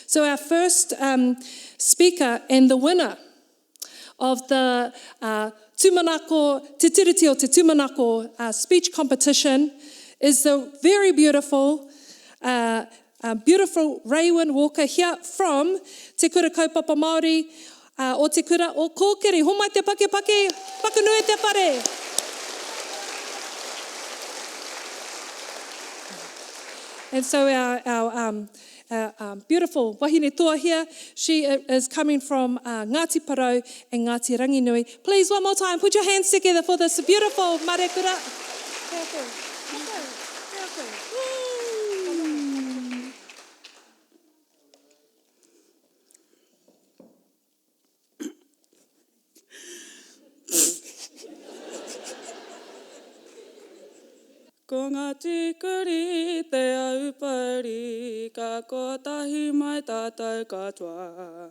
So our first speaker and the winner of the Tūmanako, Te Tiriti o Te Tūmanako speech competition is the very beautiful Raewyn Walker here from Te Kura Kaupapa Māori o Te Kura o Kōkiri. Homai te pake, pakunui te pare. And so our beautiful wahine toa here, she is coming from Ngāti Parau and Ngāti Ranginui. Please, one more time, put your hands together for this beautiful marekura. Ko ngā tikuri te aupari, ka kotahi mai tātou katoa.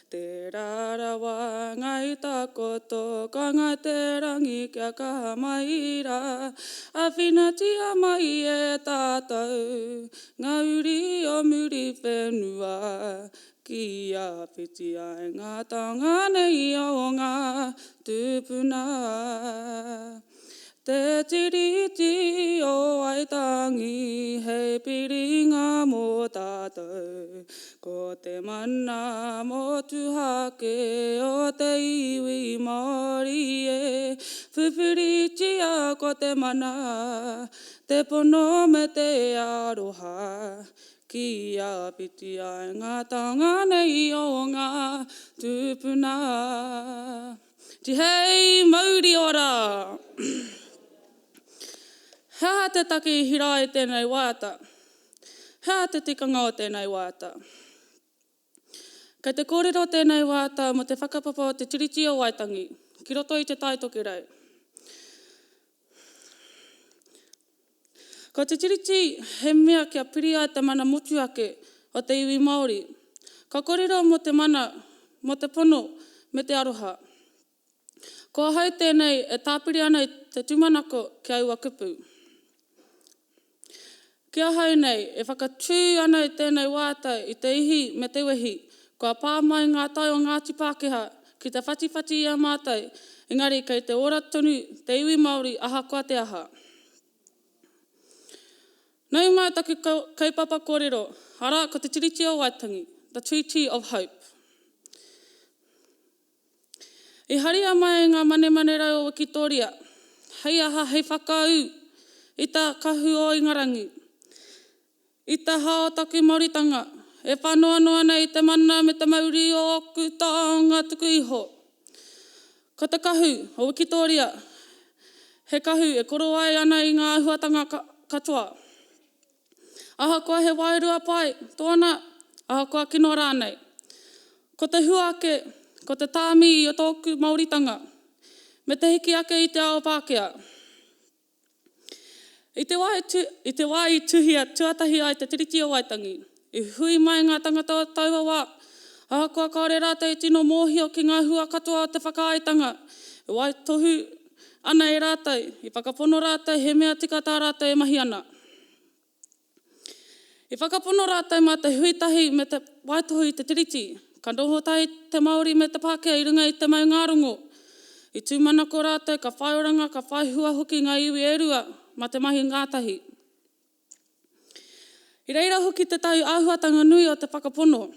Te rarawa ngai takoto, ka ngai te rangi kia kaha mai ra. A whinatia mai e tātou, ngā uri o muri whenua. Ki a whiti ai ngā taonga nei o ngā tūpuna. Te tiriti o aitangi, hei piringa mō tātou. Ko te mana mō tuhake o te iwi Māori e. Pupuritia ko te mana, te pono me te aroha. Ki a piti ai ngā taonga nei o ngā tūpuna. Ti hei mauri ora! Hea te take i hira e tēnei waiata. Hea te tikanga o tēnei waiata. Kei te kōrero tēnei waiata mo te whakapapa o te tiriti o Waitangi, ki roto i te taitoki rei. Ko te tiriti he mea kia piri ai te mana motu ake o te iwi Māori. Ka kōrero mo te mana, mo te pono, me te aroha. Ko hau tēnei e tāpiri ana i te tūmanako ki aua kupu. Kia hau nei, e whakatū ana i tēnei wāta i te ihi me te wehi, kua pāmai ngā tai o Ngāti Pākehā ki te whatiwhati i a mātai, engari kei te ora tonu, te iwi Māori, aha kua te aha. Nau mai taku kaupapa kōrero, ara ko te tiriti o Waitangi, the Treaty of Hope. I haria mai ngā mane rau o Kitoria, hei aha hei whakau, i tā kahu o Ingarangi. I tā hao taku Māoritanga, e whanoa noa nei te mana me te mauri o oku taonga tuku iho. Ko te kahu o Kitoria, he kahu e koro ai ana i ngā ahuatanga katoa. Aha koa he wairua pai, tōna, aha koa kino rānei. Ko te huake, ko te tāmi i o tōku Māoritanga, me te hiki ake i te ao Pākehā. I te wā i tuhia tuatahi ai te tiriti o Waitangi, i hui mai ngā tangata o Tauawa, aha kua kaore rātou i tino mōhio ki ngā hua katoa o te whakaaetanga, i wai tohu ana e rātou, i whakapono rātou, he mea tika tā rātou e mahi ana. I whakapono rātou mā te huitahi me te waitohu i te tiriti, ka noho tai te Māori me te Pākehā i runga i te mau ngārongo. I tūmanako rātou, ka whaioranga, ka whaihua hoki ngā iwi e rua, ma te mahi ngātahi. I reira hoki te tau āhuatanga nui o te whakapono.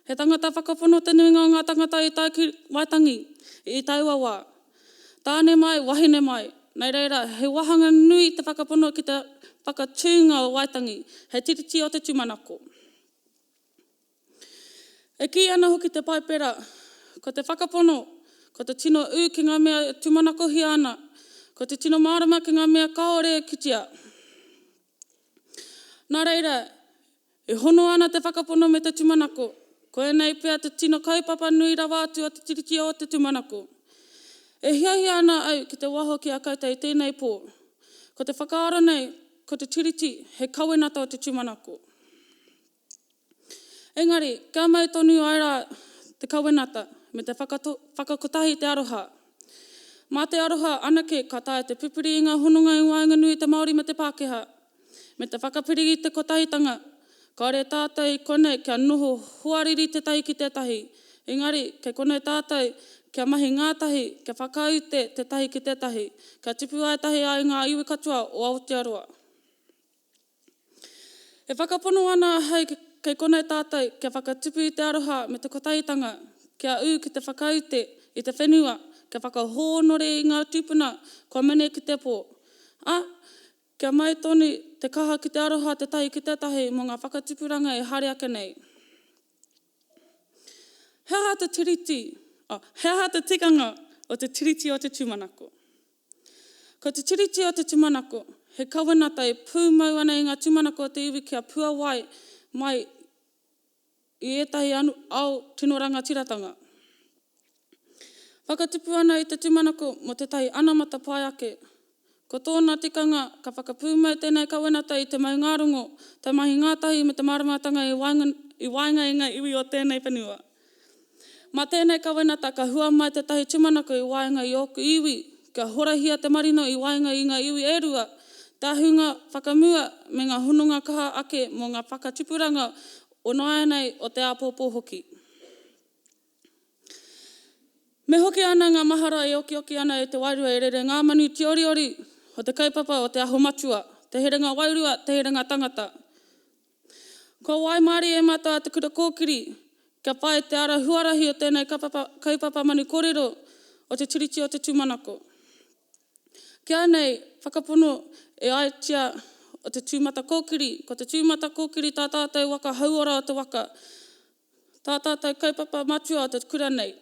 He tangata whakapono te nuinga o ngā tangata i tāku Waitangi, i Tauawa. Tāne mai, wahine mai. Nei reira, he wahanga nui te whakapono ki te whakatūnga o Waitangi, he tiriti o te tūmanako. E ki ana hoki te paipera, ko te whakapono, ko te tino ū ki ngā mea tūmanako hi ana, ko te tino mārama ki ngā mea kaore e kitia. Nā reira, e hono ana te whakapono me te tūmanako, ko e nei pia te tino kaupapa nui rawa atu o te tiriti o te tūmanako. E hiahi ana au ki te waho ki a kauta i tēnei pō. Ko te whakaara nei, ko te tiriti, he kauenata o te tūmanako. Engari, kia mai tonu ai rā te kauenata me te whakakotahi te aroha. Mā te aroha anake ka tae te pupuri i ngā hononga i wainga nui te Māori me te Pākehā. Me te whakapiri i te kotahitanga, Ka re tātou I konei kia noho huariri te tahi ki te tahi. Engari, kei konei tātou kia mahi ngātahi, kia whakaute te tahi ki te tahi. Kia tipu ai tahi ai ngā iwi katua o Aotearoa. E whakapono ana hei kei konei tātou kia whakatipu I te aroha me te kotahitanga, kia ki te whakaute I te whenua, kia whakahōnore I ngā tupuna, kua mene ki te pō. Kia mai tonu te kaha ki te aroha te tahi ki te tahi mo ngā whakatipuranga e haere ake nei. He aha te tikanga o te tiriti o te tūmanako. Ko te tiriti o te tūmanako, he kawanata e pūmau ana I ngā tūmanako o te iwi kia pua wai mai I etahi au tinoranga tiratanga. Whakatipu ana I te tūmanako mo te tahi anamata pai ake. Ko tōna tikanga ka whakapūmau tēnei kawanata I te maungarongo, te mahi ngātahi me te maramatanga I wainga I ngā iwi o tēnei whenua. Ma tēnei kawanata ka hua mai te tahi tūmanako I wainga I oku iwi, kia horahia te marino I wainga I ngā iwi e rua, tā hunga whakamua me ngā hununga kaha ake mo ngā whakatipuranga o nāianei o te āpōpō hoki. Me hoki ana ngā mahara e oki ana e te wairua e rere ngā manu te oriori o te kaupapa o te aho matua, te herenga wairua, te herenga tangata. Ko Waimari e mātua te kura kōkiri, kia pai te ara huarahi o tēnei kaupapa manu kōrero o te tiriti o te tūmanako. Kia nei, whakapono e aitia o te tūmata kōkiri, ko te tūmata kōkiri tā tātou waka hauora o te waka, tā tātou kaupapa matua o te kura nei.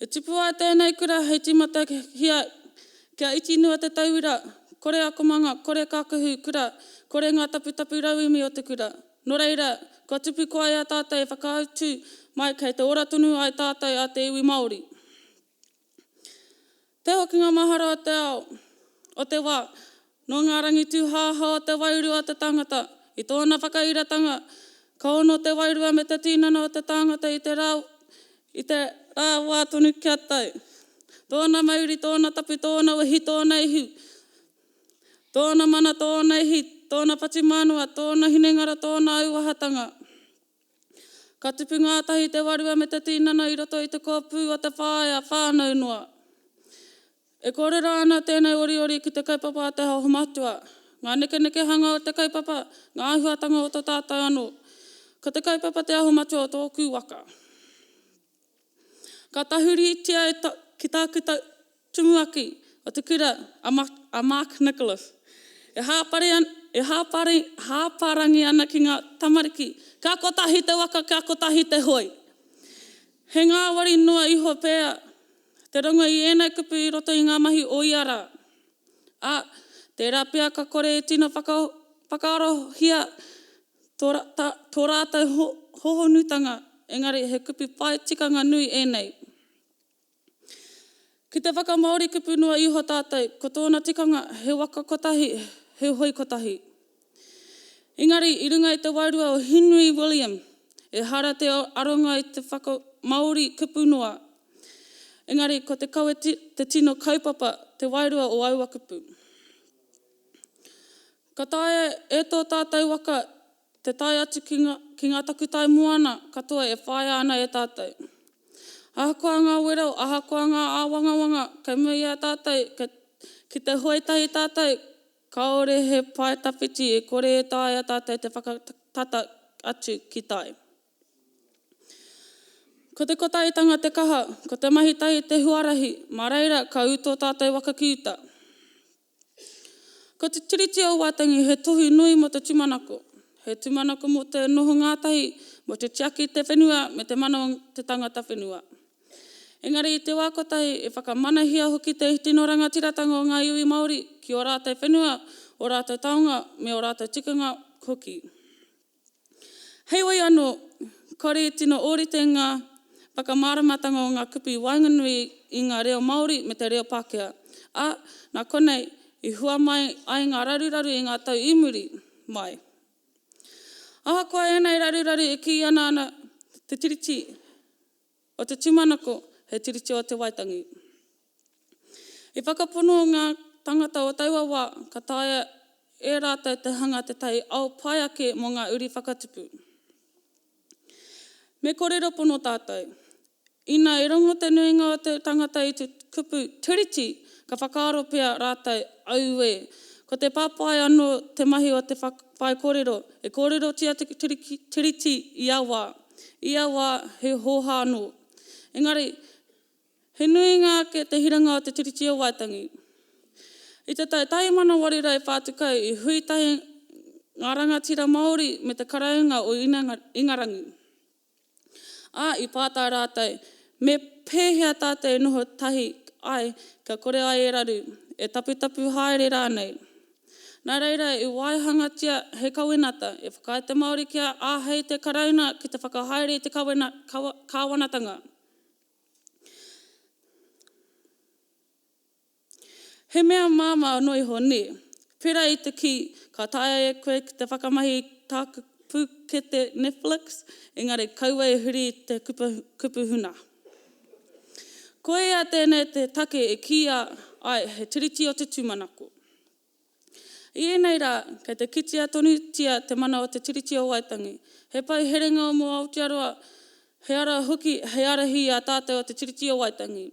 E tipu ai tēnei kura hei tīmata hia kia iti nua te tauira, kore akomanga, kore kākahu kura, kore ngā tapu rauimi o te kura. Nō reira, kua tipu ko ai a tātou e whakautu mai kei te ora tunu ai tātou a te iwi Māori. Te hoki ngā mahara o te ao, o te wā, no ngā rangi tūhāha o te wairua o te tangata, I tōna whakairatanga, ka ono te wairua me te tīnana o te tangata I te rā wā tonu kia tau. Tōna mauri, tōna tapu, tōna wahi, tōna ihu. Tōna mana, tōna ihi, tōna patimānua, tōna hinengara, tōna auahatanga. Ka tupu ngātahi te warua me te tīnana I roto I te kōpū o te whāia whānau noa. E kōrera ana tēnei oriori ki te kaupapa a te hao matua. Ngā neke hanga o te kaupapa, ngā ahuatanga o tō tātou anō. Ko te kaupapa te aho matua o tōku waka. Ka tahuri itia ki tāku tumuaki o te kura a Mark Nicholas. E hāparangi ana ki ngā tamariki. Ka kotahi te waka, ka kotahi te hoi. He ngā wari noa iho pēa. Te runga I ēnei kupu I roto I ngā mahi o iara. Tērā pēa ka kore e tino whakarohia tō rātou hohonutanga. Engari he kupu pai tikanga nui ēnei. Ki te waka Māori kupu noa iho tātou, ko tōna tikanga he waka kotahi, he hoi kotahi. Engari, I runga I te wairua o Henry William, e hara te aronga I te waka Māori kupu noa. Engari, ko te kaue te tino kaupapa, te wairua o aua kupu. Ka tae e tō tātou waka, te tae atu ki ngā takutai moana, katoa e whaia ana e tātou. Ahakoa ngā werau, ahakoa ngā āwangawanga, kei mui a tātou, ki te hoitahi tātou, kaore he pai tawhiti e kore e tae a tātou te whakatata atu ki tae. Ko te kotahitanga te kaha, ko te mahitahi te huarahi, mā reira ka uto tātou waka kiuta. Ko te tiriti o Waitangi he tohu nui mo te tūmanako. He tūmanako mo te noho ngātahi, mo te tiaki te whenua, me te mana o te tangata whenua. Engari I te wākotahi e whakamanahia hoki te tino rangatiratanga o ngā iwi Māori ki o rātou whenua, o rātou taonga, me o rātou tikanga hoki. Hei wai anō, kore tino ōrite ngā whakamāramatanga o ngā kupu wainganui I ngā reo Māori me te reo Pākehā. Nā konei, I hua mai ai ngā raruraru I ngā tau imuri mai. Ahakoa ēnei raruraru e ki ana te tiriti o te tūmanako, he tiriti o te Waitangi. I whakapono ngā tangata o Tauawa, ka taia e rātou te hanga te tai au pai ake mō ngā uri whakatupu. Me kōrero pono tātou. Ina e rongo te nuinga o te tangata i te kupu tiriti, ka whakaaro pia rātou au e. Ko te pāpai anō te mahi o te whai kōrero, e kōrero tia te tiriti i awa. I awa he hoha anō. Engari, he nuinga ke te hiranga o te tiriti o Waitangi. I te tai mana warira e whātukau i huitahi ngā rangatira Māori me te karaunga o Ingarangi. I pātai rātou, me pēhea tātou noho tahi ai, ka kore ai e raru, e tapu haere rānei. Nā reira, e waihangatia he kawenata, e whakae te Māori kia āhei te karauna ki te whakahaere i te kāwanatanga. He mea māma noi ho ne, pera i te ki, ka taia e koe ki te whakamahi tāku pū ke te Netflix, engari kaua e huri te kupuhuna. Ko ea tēnei te take e kia ai he tiriti o te tūmanako. I enei rā, kei te kitia tonutia te mana o te tiriti o Waitangi. He pai herenga o mō Aotearoa, he ara hoki, he arahi a tātou o te tiriti o Waitangi.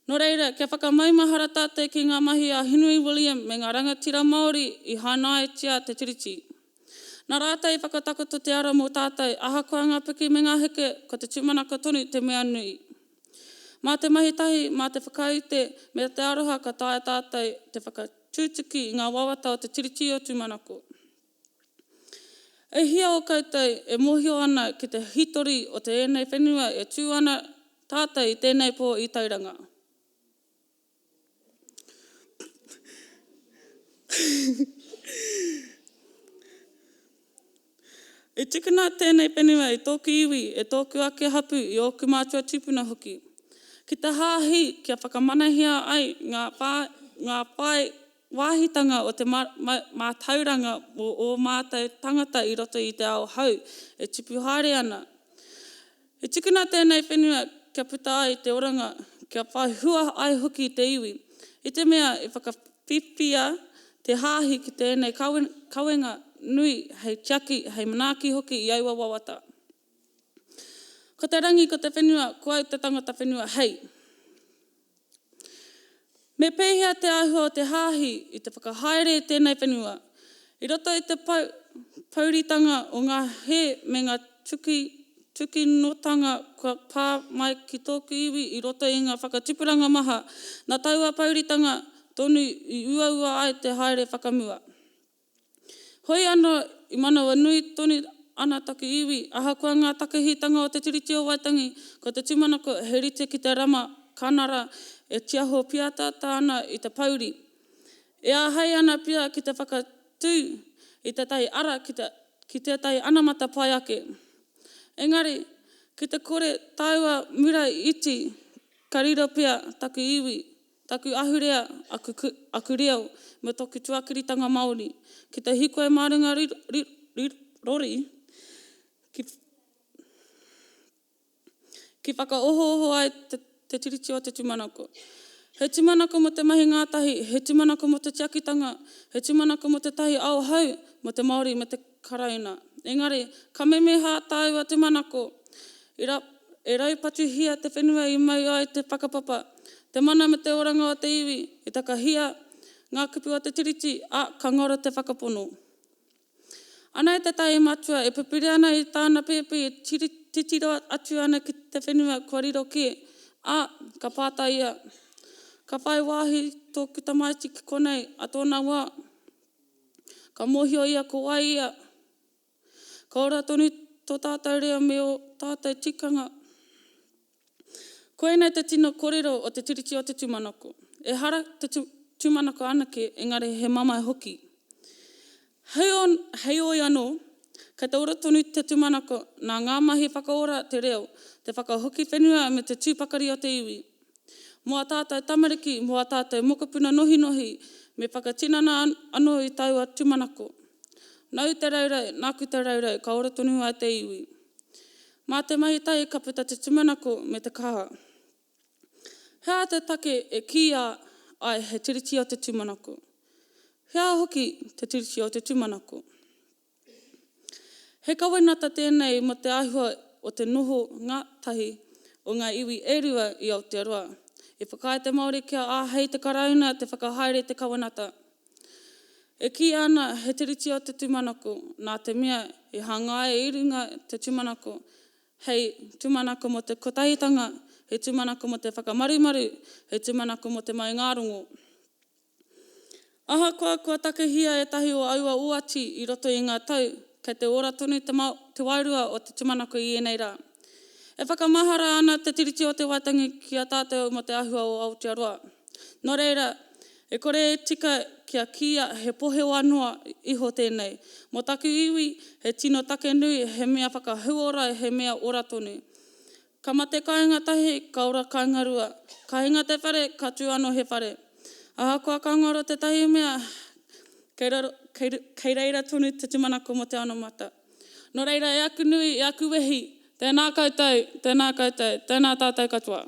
Nō reira, kia whakamaumahara tātou ki ngā mahi a Henry William me ngā rangatira Māori i hānai tia te tiriti. Nā rātou i whakatakoto te ara mō tātou, ahakoa ngā piki me ngā heke, ko te tūmanako tonu te mea nui. Mā te mahitahi, mā te whakaute, me te aroha ka tae tātou te whakatūtuki i ngā wawata o te tiriti o tūmanako. E hia o koutou e mohio ana ki te hitori o te enei whenua e tū ana tātou i tēnei pō i tauranga. E tikuna tēnei whenua i tōku iwi, e tōku ake hapu i oku mātua tupuna hoki. Ki te hāhi kia whakamanahia ai ngā pai wāhitanga o te mātauranga o mātou tangata i roto i te ao hau, e tupu haere ana. E tikuna tēnei whenua kia puta ai te oranga, kia whai hua ai hoki i te iwi. I te mea e whakawhiwhia te hāhi ki tēnei kawenga nui hei tiaki, hei manaaki hoki i aua wawata. Ko te rangi, ko te whenua, ko au te tangata whenua, hei. Me pēhea te ahua o te hāhi i te whakahaere tēnei whenua. I roto i te pauritanga o ngā he me ngā tuki notanga kua pā mai ki tōku iwi i roto i ngā whakatupuranga maha, nā taua pauritanga tonu i ua ai te haere whakamua. Hoi anō i mana wa nui tonu ana taku iwi, ahakoa ngā takahitanga o te tiriti o Waitangi, ko te tūmanako he rite ki te rama kanara e tiaho piatata ana i te pauri. E ahai ana pia ki te whakatū i te tai ara ki te tai anamata pai ake. Engari, ki te kore taua mura iti, ka riro pia taku iwi, taku ahurea aku reo me toku tuakiritanga Māori. Ki te hikoe mārunga rori, ki whakaoho ai te tiriti o te tūmanako. He tūmanako mo te mahi ngātahi, he tūmanako mo te tiakitanga, he tūmanako mo te tahi ao hau, mo te Māori me te karauna. Engari, ka meme hā tāua tūmanako, e raupatu hia te whenua i mai ai te whakapapa, te mana me te oranga o te iwi, i taka hia ngā kupu o te tiriti, ka ngora te whakapono. Ana e te tai matua, e pipiri ana i tāna pepe, e titiro atu ana ki te whenua kua riro ke, ka pāta ia. Ka whai wāhi tōku tamaiti ki konei, a tōna wā. Ka mohio ia ko wai ia. Ka ora tonu tō tātou rea me o tātou tikanga. Koe nei te tino kōrero o te tiriti o te tūmanako. E hara te tūmanako anake, engari he mamai hoki. Hei oi anō, kei te ora tonu te tūmanako, nā ngā mahi whakaora te reo, te whakahoki whenua me te tūpakari o te iwi. Moa tātou tamariki, moa tātou mokopuna nohi, me whakatinana anō i taua tūmanako. Nau te raurau, nāku te raurau, ka ora tonu ai te iwi. Mā te mahi tai ka puta te tūmanako me te kaha. Hea te take e kia ai he tiriti o te tūmanako. Hea hoki te tiriti o te tūmanako. He kawenata tēnei mo te ahua o te noho ngā tahi o ngā iwi e rua i Aotearoa. E whakae te Māori kia āhei te karauna te whakahaere te kawenata. E ki ana he tiriti o te tūmanako, nā te mea e hangae i runga te tūmanako. Hei tūmanako mo te kotahitanga, he tūmanako mo te whakamarumaru, he tūmanako mo te mai ngārongo. Ahakoa kua takahia e tahi o aua uati i roto i ngā tau, kei te ora tonu te wairua o te tūmanako i enei rā. E whakamahara ana te tiriti o te waitangi ki a tātou mo te ahua o Aotearoa. Nō reira, e kore e tika kia kia he pohe wanoa iho tēnei. Mo taku iwi, he tino take nui, he mea whakahuora, he mea ora tonu. Ka mate kāinga tahi, ka ora kāinga rua. Ka hinga te whare, ka tū anō he whare. Ahakoa ka ngoro te tahi mea, kei reira tonu te tūmanako mo te ano mata. Nō reira, e aku nui, e aku wehi, tēnā koutou, tēnā tātou katoa.